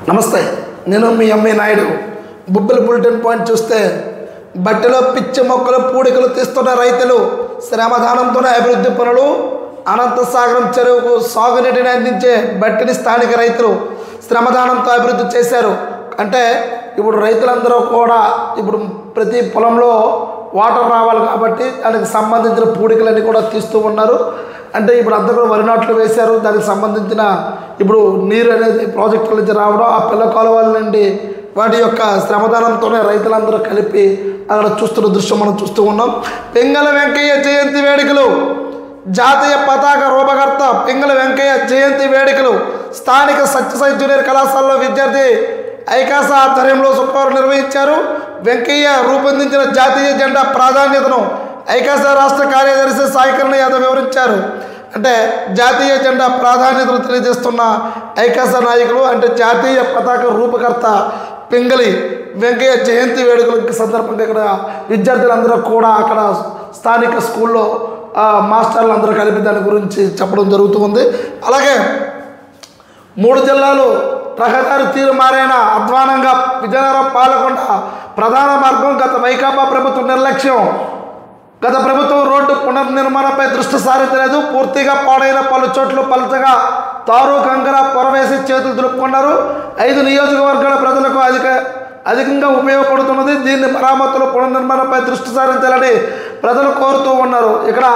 నమస్తే, నేను మీ MV Naidu. బుబ్బల bulletin point చూస్తే బట్టలో పిచ్చి మొక్కలు పూడికలు తీస్తున్న రైతులు శ్రమదానంతోనే అభివృద్ధి పనులు. అనంతసాగరం చెరువుకు సాగునీటిని అందించే బట్టిని స్థానిక రైతులు శ్రమదానంతో అభివృద్ధి చేశారు. అంటే ఇప్పుడు రైతులందరూ కూడా ఇప్పుడు ప్రతి పొలంలో వాటర్ రావాలి కాబట్టి దానికి సంబంధించిన పూడికలన్నీ కూడా తీస్తూ ఉన్నారు. అంటే ఇప్పుడు అంతా కూడా వరి నాట్లు వేశారు. దానికి సంబంధించిన ఇప్పుడు నీరు అనేది ప్రాజెక్టుల నుంచి రావడం, ఆ పిల్ల కాలువల నుండి వాటి యొక్క శ్రమదానంతోనే రైతులందరూ కలిపి అక్కడ చూస్తున్న దృశ్యం మనం చూస్తూ ఉన్నాం. పింగళ వెంకయ్య జయంతి వేడుకలు, జాతీయ పతాక రూపకర్త పింగళ వెంకయ్య జయంతి వేడుకలు స్థానిక సత్యసాయి జూనియర్ కళాశాలలో విద్యార్థి ఐకాస ఆధ్వర్యంలో శుక్రవారం నిర్వహించారు. వెంకయ్య రూపొందించిన జాతీయ జెండా ప్రాధాన్యతను ఐకాస రాష్ట్ర కార్యదర్శి సాయికరణ యాదవ్ వివరించారు. అంటే జాతీయ జెండా ప్రాధాన్యతను తెలియజేస్తున్న ఐకాస నాయకులు అంటే జాతీయ పతాక రూపకర్త పింగళి వెంకయ్య జయంతి వేడుకల సందర్భంగా ఇక్కడ విద్యార్థులందరూ కూడా అక్కడ స్థానిక స్కూల్లో మాస్టర్లు అందరూ కలిపి దాని గురించి చెప్పడం జరుగుతుంది. అలాగే 3 జిల్లాలు రహదారి తీరు మారైన అధ్వానంగా విజయనగరం పాలకొండ ప్రధాన మార్గం గత వైకాపా ప్రభుత్వం నిర్లక్ష్యం. గత ప్రభుత్వం రోడ్డు పునర్నిర్మాణంపై దృష్టి సారించలేదు. పూర్తిగా పాడైన పలు చోట్ల పలుచగా తారు కంకర పొరవేసి చేతులు దులుపుకున్నారు. 5 నియోజకవర్గాల ప్రజలకు అధికంగా ఉపయోగపడుతున్నది. దీన్ని మరామతులు పునర్నిర్మాణంపై దృష్టి సారించాలని ప్రజలు కోరుతూ ఉన్నారు. ఇక్కడ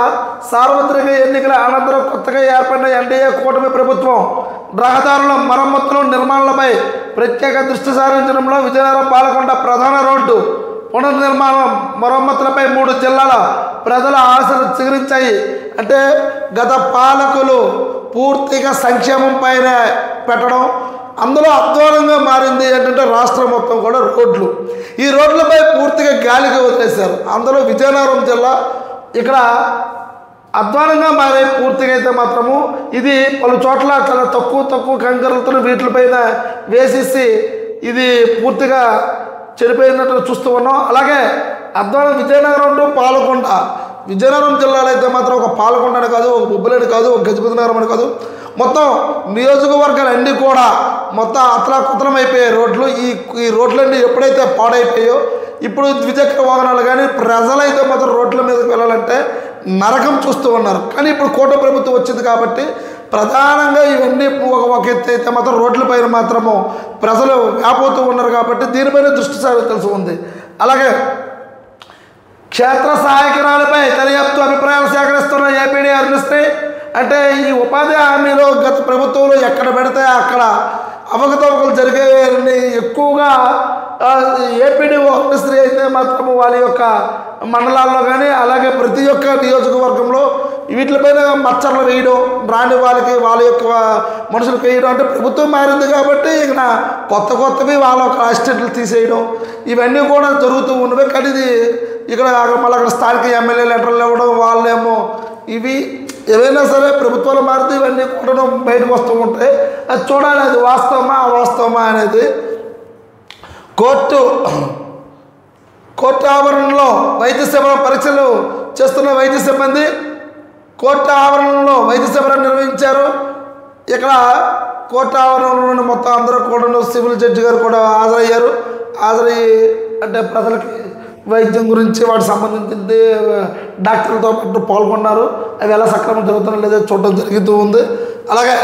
సార్వత్రిక ఎన్నికల అనంతరం కొత్తగా ఏర్పడిన ఎన్డీఏ కూటమి ప్రభుత్వం రహదారుల మరమ్మతులు నిర్మాణాలపై ప్రత్యేక దృష్టి సారించడంలో విజయనగరం పాలకొండ ప్రధాన రోడ్డు పునర్నిర్మాణం మరమ్మతులపై 3 జిల్లాల ప్రజల ఆశలు చిగురించాయి. అంటే గత పాలకులు పూర్తిగా సంక్షేమం పైన పెట్టడం, అందులో అధ్వానంగా మారింది ఏంటంటే రాష్ట్రం మొత్తం కూడా రోడ్లు. ఈ రోడ్లపై పూర్తిగా గాలికి వదిలేశారు. అందులో విజయనగరం జిల్లా ఇక్కడ అధ్వానంగా మారే పూర్తిగా అయితే మాత్రము ఇది పలు చోట్ల చాలా తక్కువ కంకరలతో వీటిపైన వేసేసి ఇది పూర్తిగా చెడిపోయినట్టు చూస్తూ ఉన్నాం. అలాగే అధ్వానం విజయనగరం టు పాలకొండ, విజయనగరం జిల్లాలో అయితే మాత్రం ఒక పాలకొండ అని కాదు, ఒక బొబ్బులని కాదు, ఒక గజపతి నగరం అని కాదు, మొత్తం నియోజకవర్గాలన్నీ కూడా మొత్తం అతలాకుతలం అయిపోయాయి రోడ్లు. ఈ రోడ్లన్నీ ఎప్పుడైతే పాడైపోయాయో ఇప్పుడు ద్విచక్ర వాహనాలు కానీ ప్రజలైతే మాత్రం రోడ్ల మీదకి వెళ్ళాలంటే నరకం చూస్తూ ఉన్నారు. కానీ ఇప్పుడు కూటమి ప్రభుత్వం వచ్చింది కాబట్టి ప్రధానంగా ఇవన్నీ ఒక ఎత్తు అయితే మాత్రం రోడ్లపైన మాత్రము ప్రజలు వ్యాపోతూ ఉన్నారు కాబట్టి దీనిపైన దృష్టి సారించాల్సి ఉంది. అలాగే క్షేత్ర సహాయకురాలపై దర్యాప్తు అభిప్రాయాలు సేకరిస్తున్న ఏపీడీ అరుణశ్రీ. అంటే ఈ ఉపాధి హామీలో గత ప్రభుత్వంలో ఎక్కడ పెడితే అక్కడ అవకతవకలు జరిగేవన్నీ ఎక్కువగా ఏపీడీ అరుణశ్రీ అయితే మాత్రం వాళ్ళ యొక్క మండలాల్లో కానీ అలాగే ప్రతి ఒక్క నియోజకవర్గంలో వీటిపైన మచ్చర్లు వేయడం, రాని వాళ్ళ యొక్క మనుషులకు వేయడం. అంటే ప్రభుత్వం మారింది కాబట్టి ఇక్కడ కొత్తవి వాళ్ళ యొక్క అసిస్టెంట్లు తీసేయడం ఇవన్నీ కూడా జరుగుతూ ఉన్నవి. కానీ ఇది ఇక్కడ మళ్ళీ అక్కడ స్థానిక ఎమ్మెల్యే లెటర్లు ఇవ్వడం, వాళ్ళేమో ఇవి ఏవైనా సరే ప్రభుత్వాలు మారితే ఇవన్నీ కూడా బయటకు వస్తూ ఉంటాయి. అది చూడాలి, అది వాస్తవమా అవాస్తవమా అనేది. కోర్టు ఆవరణలో వైద్య శిబిరం పరీక్షలు చేస్తున్న వైద్య సిబ్బంది కోర్టు ఆవరణలో వైద్య శిబిరం నిర్వహించారు. ఇక్కడ కోర్టు ఆవరణలో మొత్తం అందరూ కూడా సివిల్ జడ్జి గారు కూడా హాజరయ్యి అంటే ప్రజలకి వైద్యం గురించి వాటికి సంబంధించింది డాక్టర్లతో పాటు పాల్గొన్నారు. అవి ఎలా సక్రమం జరుగుతున్నా లేదో చూడటం జరుగుతూ ఉంది. అలాగే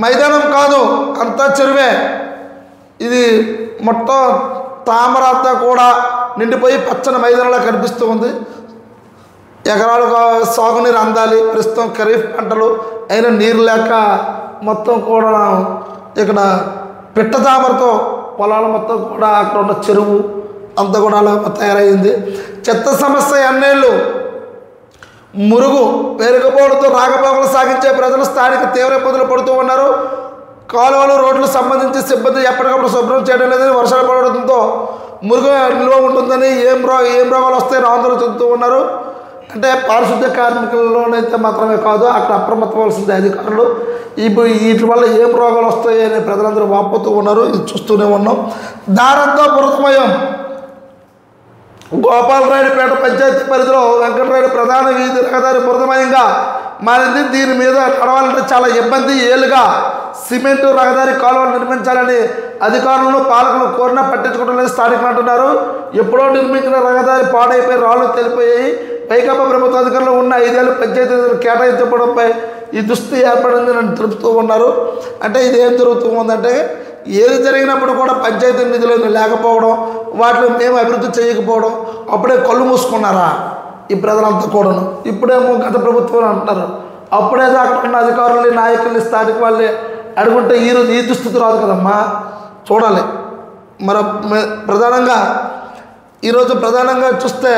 మైదానం కాదు అంతా చెరువే, ఇది మొత్తం తామరంతా కూడా నిండిపోయి పచ్చని మైదానంలో కనిపిస్తూ ఉంది. ఎకరాలుగా సాగునీరు అందాలి. ప్రస్తుతం ఖరీఫ్ పంటలు అయినా నీరు లేక మొత్తం కూడా ఇక్కడ పిట్ట తామరతో పొలాలు మొత్తం కూడా అక్కడ ఉన్న చెరువు అంతా కూడా అలా తయారైంది. చెత్త సమస్య ఎన్నేళ్ళు మురుగు పెరుగుపోవడంతో రాకపోకలు సాగించే ప్రజలు స్థానిక తీవ్ర ఇబ్బందులు పడుతూ ఉన్నారు. కాలువలు రోడ్లు సంబంధించి సిబ్బంది ఎప్పటికప్పుడు శుభ్రం చేయడం లేదని, వర్షాలు పడడంతో మురుగు నిల్వ ఉంటుందని ఏం రోగాలు వస్తాయని ఆందోళన చెందుతూ ఉన్నారు. అంటే పారిశుద్ధ్య కార్మికుల్లోనైతే మాత్రమే కాదు అక్కడ అప్రమత్తవలసింది అధికారులు. వీటి వల్ల ఏం రోగాలు వస్తాయి అని ప్రజలందరూ వాపోతూ ఉన్నారు. ఇది చూస్తూనే ఉన్నాం. దారంతో బురదమయం గోపాలరాయుడుపేట పంచాయతీ పరిధిలో వెంకటరాయుడు ప్రధాన వీధి రహదారి బురదమయంగా మారింది. దీని మీద నడవాలంటే చాలా ఇబ్బంది. ఏళ్ళుగా సిమెంటు రహదారి కాలువలు నిర్మించాలని అధికారులను పాలకులు కోరినా పట్టించుకోవడం లేదు స్థానికులు అంటున్నారు. ఎప్పుడో నిర్మించిన రహదారి పాడైపోయి రాళ్ళు తెలిపోయాయి. వైకాపా ప్రభుత్వ అధికారులు ఉన్న 5 ఏళ్ళు పంచాయతీ నిధులు కేటాయించడంపై ఈ దుస్థితి ఏర్పడింది అని తెలుపుతూ ఉన్నారు. అంటే ఇది ఏం జరుగుతూ ఉందంటే ఏది జరిగినప్పుడు కూడా పంచాయతీ నిధులు లేకపోవడం, వాటిని మేము అభివృద్ధి చేయకపోవడం, అప్పుడే కళ్ళు మూసుకున్నారా ఈ ప్రజలంతా కూడాను. ఇప్పుడేమో గత ప్రభుత్వం అంటున్నారు. అప్పుడే అక్కడ ఉన్న అధికారులని నాయకుల్ని స్థానిక వాళ్ళని అడుగుంటే ఈరోజు ఈ దుస్థితి రాదు కదమ్మా. చూడాలి. మరి ప్రధానంగా చూస్తే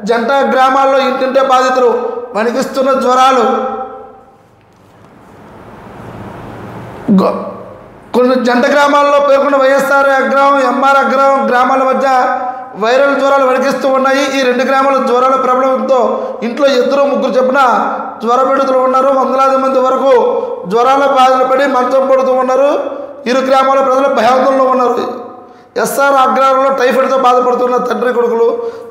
జంట గ్రామాల్లో ఇంటింటే బాధితులు, వణికిస్తున్న జ్వరాలు, కొన్ని జంట గ్రామాల్లో పేర్కొన్న వైఎస్ఆర్ అగ్రహం, ఎంఆర్ అగ్రహం గ్రామాల మధ్య వైరల్ జ్వరాలు వణికిస్తూ ఉన్నాయి. ఈ 2 గ్రామాల జ్వరాల ప్రభావంతో ఇంట్లో 2-3 చొప్పున జ్వరపీడితులు ఉన్నారు. వందలాది మంది వరకు జ్వరాల బాధలు పడి మంచం పడుతూ ఉన్నారు. ఇరు గ్రామాల ప్రజలు భయాందోళనలో ఉన్నారు. ఎస్ఆర్ అగ్రహారంలో టైఫాయిడ్తో బాధపడుతున్న తండ్రి కొడుకులు,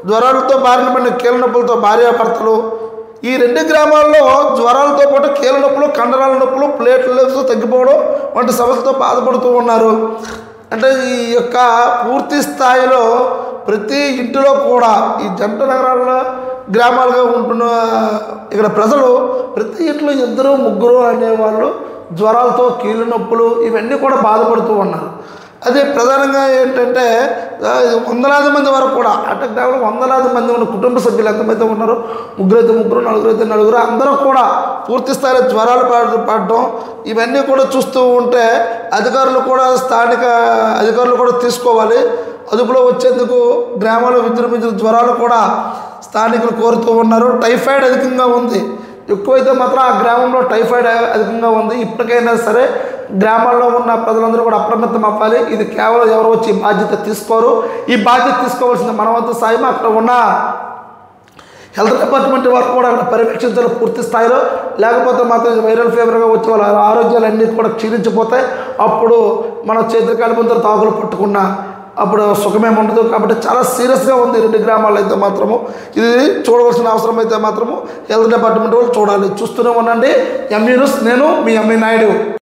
జ్వరాలతో బారిన పడిన కీళ్ళ నొప్పులతో భార్యాభర్తలు. ఈ 2 గ్రామాల్లో జ్వరాలతో పాటు కీళ్ళ నొప్పులు, కండరాల నొప్పులు, ప్లేట్లెట్స్ తగ్గిపోవడం వంటి సమస్యలతో బాధపడుతూ ఉన్నారు. అంటే ఈ యొక్క పూర్తి స్థాయిలో ప్రతి ఇంటిలో కూడా ఈ జంట నగరాల్లో గ్రామాలుగా ఉంటున్న ఇక్కడ ప్రజలు ప్రతి ఇంట్లో 2-3 అనేవాళ్ళు జ్వరాలతో కీళ్ళ నొప్పులు ఇవన్నీ కూడా బాధపడుతూ ఉన్నారు. అదే ప్రధానంగా ఏంటంటే వందలాది మంది వరకు కూడా అటాక్ గ్రామంలో వందలాది మంది ఉన్న కుటుంబ సభ్యులు ఎంతమంది ఉన్నారు, 3 అయితే 3, 4 అయితే 4, అందరూ కూడా పూర్తి స్థాయిలో జ్వరాలు పడడం ఇవన్నీ కూడా చూస్తూ ఉంటే స్థానిక అధికారులు కూడా తీసుకోవాలి. అదుపులో వచ్చేందుకు గ్రామాల్లో విజృంభించిన జ్వరాలు కూడా స్థానికులు కోరుతూ ఉన్నారు. టైఫాయిడ్ అధికంగా ఉంది. ఎక్కువైతే మాత్రం ఆ గ్రామంలో టైఫాయిడ్ అధికంగా ఉంది. ఇప్పటికైనా సరే గ్రామాల్లో ఉన్న ప్రజలందరూ కూడా అప్రమత్తం అవ్వాలి. ఇది కేవలం ఎవరో వచ్చి బాధ్యత తీసుకోరు. ఈ బాధ్యత తీసుకోవాల్సిన మనవంతు సాయం అక్కడ ఉన్న హెల్త్ డిపార్ట్మెంట్ వారు కూడా అక్కడ పర్యవేక్షించాలి పూర్తి స్థాయిలో. లేకపోతే మాత్రం వైరల్ ఫీవర్గా వచ్చే వాళ్ళ ఆరోగ్యాలన్నీ కూడా క్షీణించిపోతాయి. అప్పుడు మన చేతులు కాలిపోతే తాకులు పట్టుకున్నా అప్పుడు సుఖమేమి ఉండదు. కాబట్టి చాలా సీరియస్గా ఉంది 2 గ్రామాల్లో అయితే మాత్రము. ఇది చూడవలసిన అవసరం అయితే మాత్రము హెల్త్ డిపార్ట్మెంట్ వాళ్ళు చూడాలి. చూస్తూనే ఉండండి ఎంఈ న్యూస్. నేను మీ ఎంఈ నాయుడు.